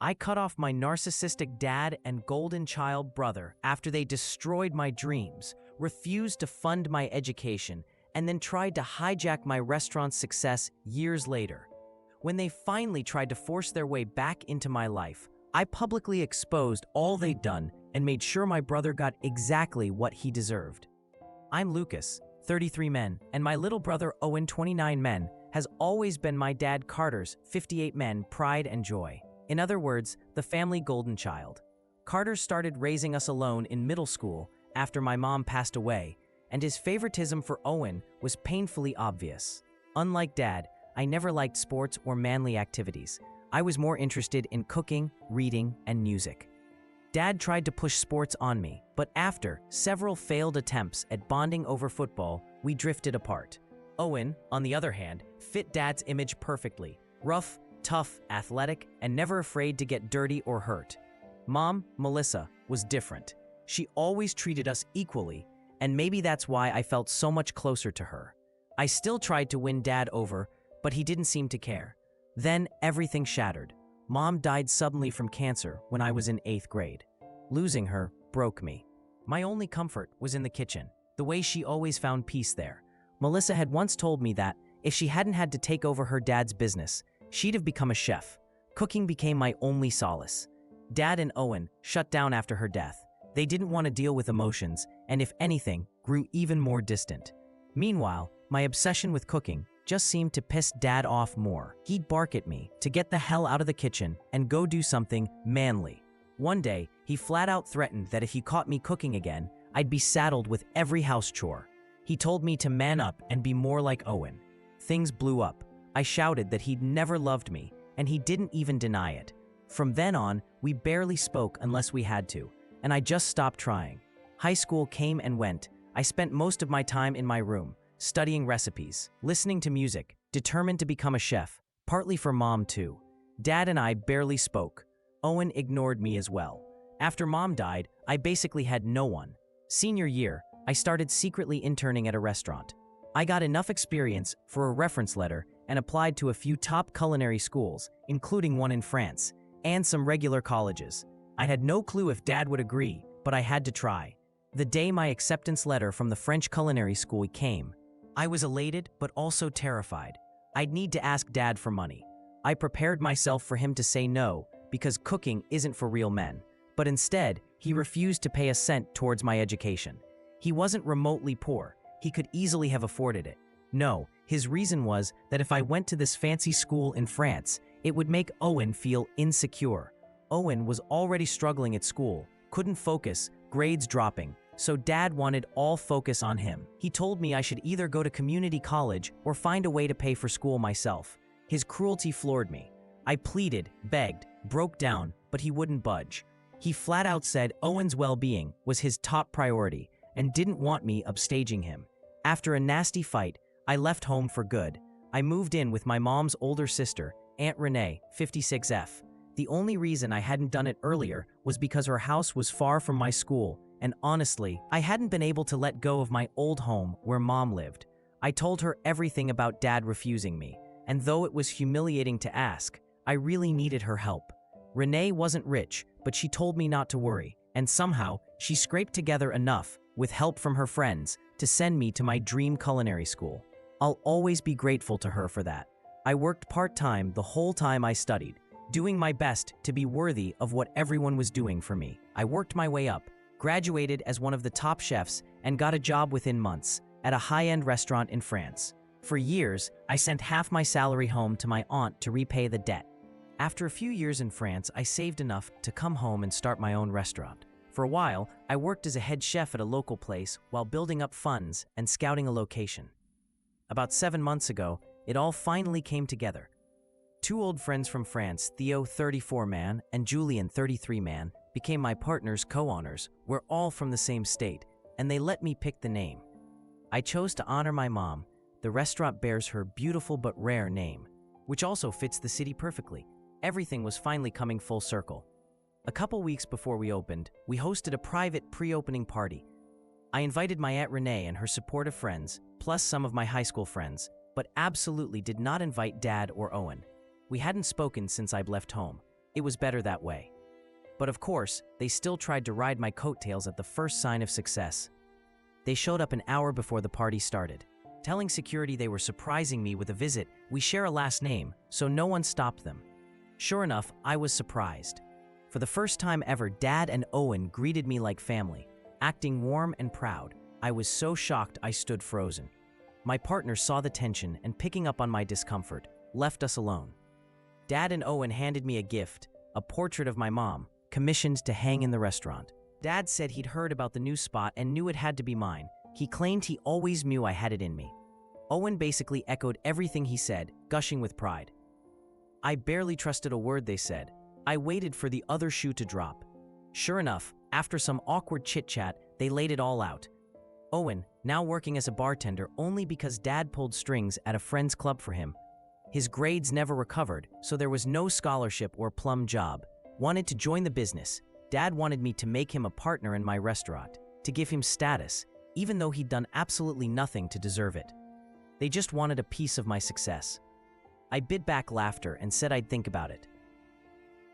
I cut off my narcissistic dad and golden child brother after they destroyed my dreams, refused to fund my education, and then tried to hijack my restaurant's success years later. When they finally tried to force their way back into my life, I publicly exposed all they'd done and made sure my brother got exactly what he deserved. I'm Lucas, 33 men, and my little brother Owen, 29 men, has always been my dad Carter's 58 men pride and joy. In other words, the family golden child. Carter started raising us alone in middle school after my mom passed away, and his favoritism for Owen was painfully obvious. Unlike Dad, I never liked sports or manly activities. I was more interested in cooking, reading, and music. Dad tried to push sports on me, but after several failed attempts at bonding over football, we drifted apart. Owen, on the other hand, fit Dad's image perfectly. Rough, tough, athletic, and never afraid to get dirty or hurt. Mom, Melissa, was different. She always treated us equally, and maybe that's why I felt so much closer to her. I still tried to win Dad over, but he didn't seem to care. Then everything shattered. Mom died suddenly from cancer when I was in 8th grade. Losing her broke me. My only comfort was in the kitchen, the way she always found peace there. Melissa had once told me that if she hadn't had to take over her dad's business, she'd have become a chef. Cooking became my only solace. Dad and Owen shut down after her death. They didn't want to deal with emotions, and if anything, grew even more distant. Meanwhile, my obsession with cooking just seemed to piss Dad off more. He'd bark at me to get the hell out of the kitchen and go do something manly. One day, he flat out threatened that if he caught me cooking again, I'd be saddled with every house chore. He told me to man up and be more like Owen. Things blew up. I shouted that he'd never loved me, and he didn't even deny it. From then on, we barely spoke unless we had to, and I just stopped trying. High school came and went. I spent most of my time in my room, studying recipes, listening to music, determined to become a chef, partly for Mom too. Dad and I barely spoke. Owen ignored me as well. After Mom died, I basically had no one. Senior year, I started secretly interning at a restaurant. I got enough experience for a reference letter and applied to a few top culinary schools, including one in France, and some regular colleges. I had no clue if Dad would agree, but I had to try. The day my acceptance letter from the French culinary school came, I was elated but also terrified. I'd need to ask Dad for money. I prepared myself for him to say no because cooking isn't for real men, but instead, he refused to pay a cent towards my education. He wasn't remotely poor. He could easily have afforded it. No, his reason was that if I went to this fancy school in France, it would make Owen feel insecure. Owen was already struggling at school, couldn't focus, grades dropping, so Dad wanted all focus on him. He told me I should either go to community college or find a way to pay for school myself. His cruelty floored me. I pleaded, begged, broke down, but he wouldn't budge. He flat out said Owen's well-being was his top priority and didn't want me upstaging him. After a nasty fight, I left home for good. I moved in with my mom's older sister, Aunt Renee, 56F. The only reason I hadn't done it earlier was because her house was far from my school, and honestly, I hadn't been able to let go of my old home where Mom lived. I told her everything about Dad refusing me, and though it was humiliating to ask, I really needed her help. Renee wasn't rich, but she told me not to worry, and somehow, she scraped together enough, with help from her friends, to send me to my dream culinary school. I'll always be grateful to her for that. I worked part-time the whole time I studied, doing my best to be worthy of what everyone was doing for me. I worked my way up, graduated as one of the top chefs, and got a job within months at a high-end restaurant in France. For years, I sent half my salary home to my aunt to repay the debt. After a few years in France, I saved enough to come home and start my own restaurant. For a while, I worked as a head chef at a local place while building up funds and scouting a location. About 7 months ago, it all finally came together. 2 old friends from France, Theo, 34 man, and Julian, 33 man, became my partners, co-owners. We're all from the same state, and they let me pick the name. I chose to honor my mom. The restaurant bears her beautiful but rare name, which also fits the city perfectly. Everything was finally coming full circle. A couple weeks before we opened, we hosted a private pre-opening party. I invited my Aunt Renee and her supportive friends, plus some of my high school friends, but absolutely did not invite Dad or Owen. We hadn't spoken since I'd left home. It was better that way. But of course, they still tried to ride my coattails at the first sign of success. They showed up an hour before the party started. Telling security they were surprising me with a visit, we share a last name, so no one stopped them. Sure enough, I was surprised. For the first time ever, Dad and Owen greeted me like family, acting warm and proud. I was so shocked I stood frozen. My partner saw the tension and, picking up on my discomfort, left us alone. Dad and Owen handed me a gift, a portrait of my mom, commissioned to hang in the restaurant. Dad said he'd heard about the new spot and knew it had to be mine. He claimed he always knew I had it in me. Owen basically echoed everything he said, gushing with pride. I barely trusted a word they said. I waited for the other shoe to drop. Sure enough, after some awkward chit-chat, they laid it all out. Owen, now working as a bartender only because Dad pulled strings at a friend's club for him. His grades never recovered, so there was no scholarship or plum job. Wanted to join the business. Dad wanted me to make him a partner in my restaurant, to give him status, even though he'd done absolutely nothing to deserve it. They just wanted a piece of my success. I bit back laughter and said I'd think about it.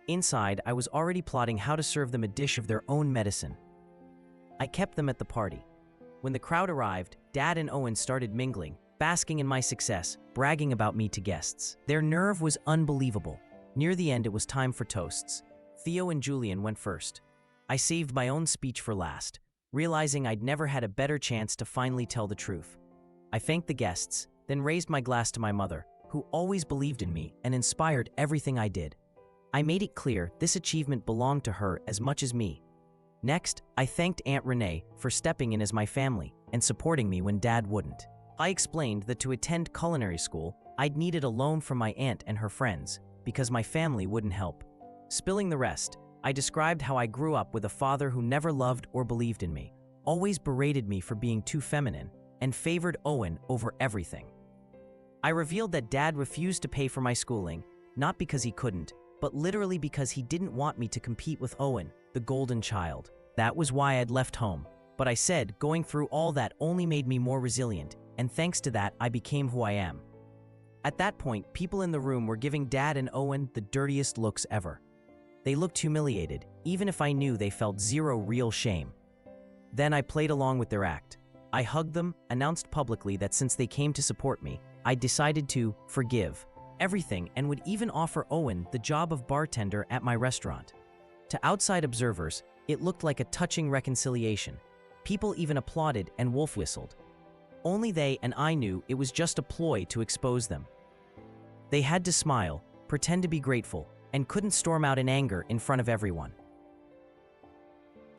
Inside, I was already plotting how to serve them a dish of their own medicine. I kept them at the party. When the crowd arrived, Dad and Owen started mingling, basking in my success, bragging about me to guests. Their nerve was unbelievable. Near the end, it was time for toasts. Theo and Julian went first. I saved my own speech for last, realizing I'd never had a better chance to finally tell the truth. I thanked the guests, then raised my glass to my mother, who always believed in me and inspired everything I did. I made it clear this achievement belonged to her as much as me. Next, I thanked Aunt Renee for stepping in as my family and supporting me when Dad wouldn't. I explained that to attend culinary school, I'd needed a loan from my aunt and her friends because my family wouldn't help. Spilling the rest, I described how I grew up with a father who never loved or believed in me, always berated me for being too feminine, and favored Owen over everything. I revealed that Dad refused to pay for my schooling, not because he couldn't, but literally because he didn't want me to compete with Owen, the golden child. That was why I'd left home. But I said going through all that only made me more resilient, and thanks to that, I became who I am. At that point, people in the room were giving Dad and Owen the dirtiest looks ever. They looked humiliated, even if I knew they felt zero real shame. Then I played along with their act. I hugged them, announced publicly that since they came to support me, I decided to forgive everything and would even offer Owen the job of bartender at my restaurant. To outside observers, it looked like a touching reconciliation. People even applauded and wolf whistled. Only they and I knew it was just a ploy to expose them. They had to smile, pretend to be grateful, and couldn't storm out in anger in front of everyone.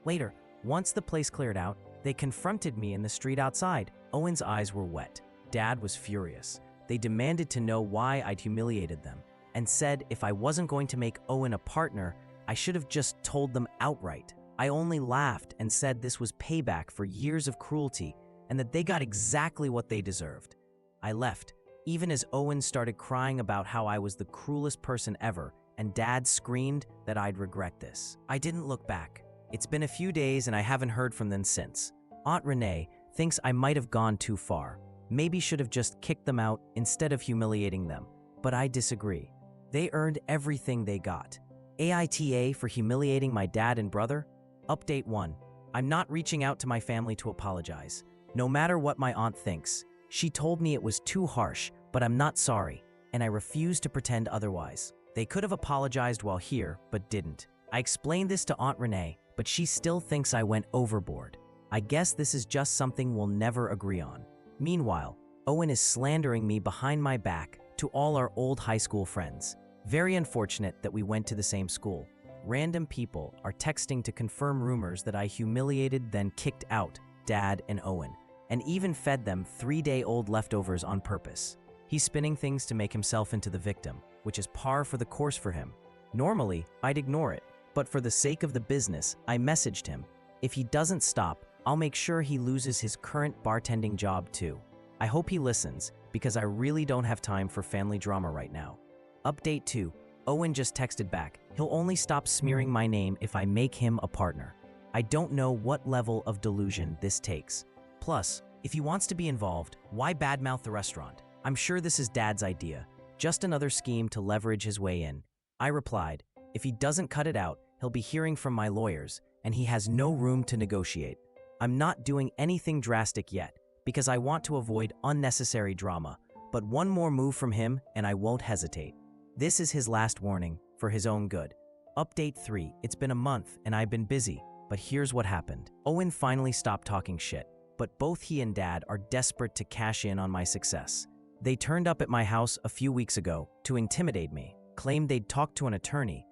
Later, once the place cleared out, they confronted me in the street outside. Owen's eyes were wet. Dad was furious. They demanded to know why I'd humiliated them, and said if I wasn't going to make Owen a partner, I should have just told them outright. I only laughed and said this was payback for years of cruelty and that they got exactly what they deserved. I left, even as Owen started crying about how I was the cruelest person ever, and Dad screamed that I'd regret this. I didn't look back. It's been a few days and I haven't heard from them since. Aunt Renee thinks I might have gone too far. Maybe should have just kicked them out instead of humiliating them. But I disagree. They earned everything they got. AITA for humiliating my dad and brother? Update 1. I'm not reaching out to my family to apologize. No matter what my aunt thinks. She told me it was too harsh, but I'm not sorry, and I refuse to pretend otherwise. They could have apologized while here, but didn't. I explained this to Aunt Renee, but she still thinks I went overboard. I guess this is just something we'll never agree on. Meanwhile, Owen is slandering me behind my back to all our old high school friends. Very unfortunate that we went to the same school. Random people are texting to confirm rumors that I humiliated then kicked out Dad and Owen, and even fed them 3-day-old leftovers on purpose. He's spinning things to make himself into the victim, which is par for the course for him. Normally, I'd ignore it, but for the sake of the business, I messaged him. If he doesn't stop, I'll make sure he loses his current bartending job too. I hope he listens, because I really don't have time for family drama right now. Update 2. Owen just texted back. He'll only stop smearing my name if I make him a partner. I don't know what level of delusion this takes. Plus, if he wants to be involved, why badmouth the restaurant? I'm sure this is Dad's idea. Just another scheme to leverage his way in. I replied, If he doesn't cut it out, he'll be hearing from my lawyers, and he has no room to negotiate. I'm not doing anything drastic yet, because I want to avoid unnecessary drama, but one more move from him and I won't hesitate. This is his last warning, for his own good. Update 3. It's been a month and I've been busy, but here's what happened. Owen finally stopped talking shit, but both he and Dad are desperate to cash in on my success. They turned up at my house a few weeks ago to intimidate me, claimed they'd talk to an attorney,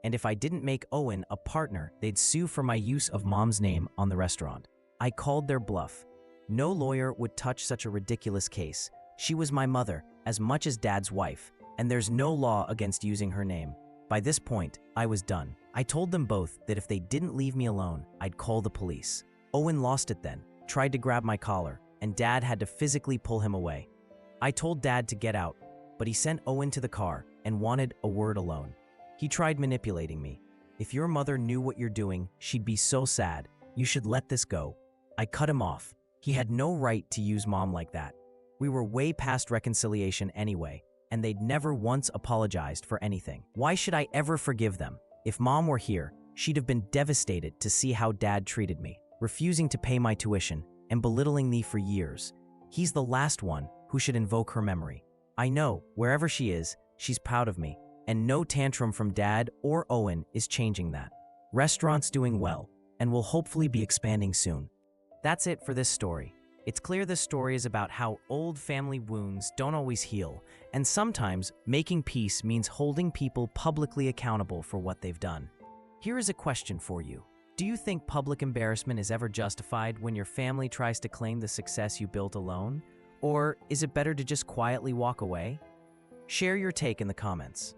and if I didn't make Owen a partner, they'd sue for my use of Mom's name on the restaurant. I called their bluff. No lawyer would touch such a ridiculous case. She was my mother, as much as Dad's wife, and there's no law against using her name. By this point, I was done. I told them both that if they didn't leave me alone, I'd call the police. Owen lost it then, tried to grab my collar, and Dad had to physically pull him away. I told Dad to get out, but he sent Owen to the car and wanted a word alone. He tried manipulating me. If your mother knew what you're doing, she'd be so sad. You should let this go. I cut him off. He had no right to use Mom like that. We were way past reconciliation anyway, and they'd never once apologized for anything. Why should I ever forgive them? If Mom were here, she'd have been devastated to see how Dad treated me, refusing to pay my tuition and belittling me for years. He's the last one who should invoke her memory. I know, wherever she is, she's proud of me, and no tantrum from Dad or Owen is changing that. Restaurant's doing well, and will hopefully be expanding soon. That's it for this story. It's clear this story is about how old family wounds don't always heal, and sometimes making peace means holding people publicly accountable for what they've done. Here is a question for you. Do you think public embarrassment is ever justified when your family tries to claim the success you built alone? Or is it better to just quietly walk away? Share your take in the comments.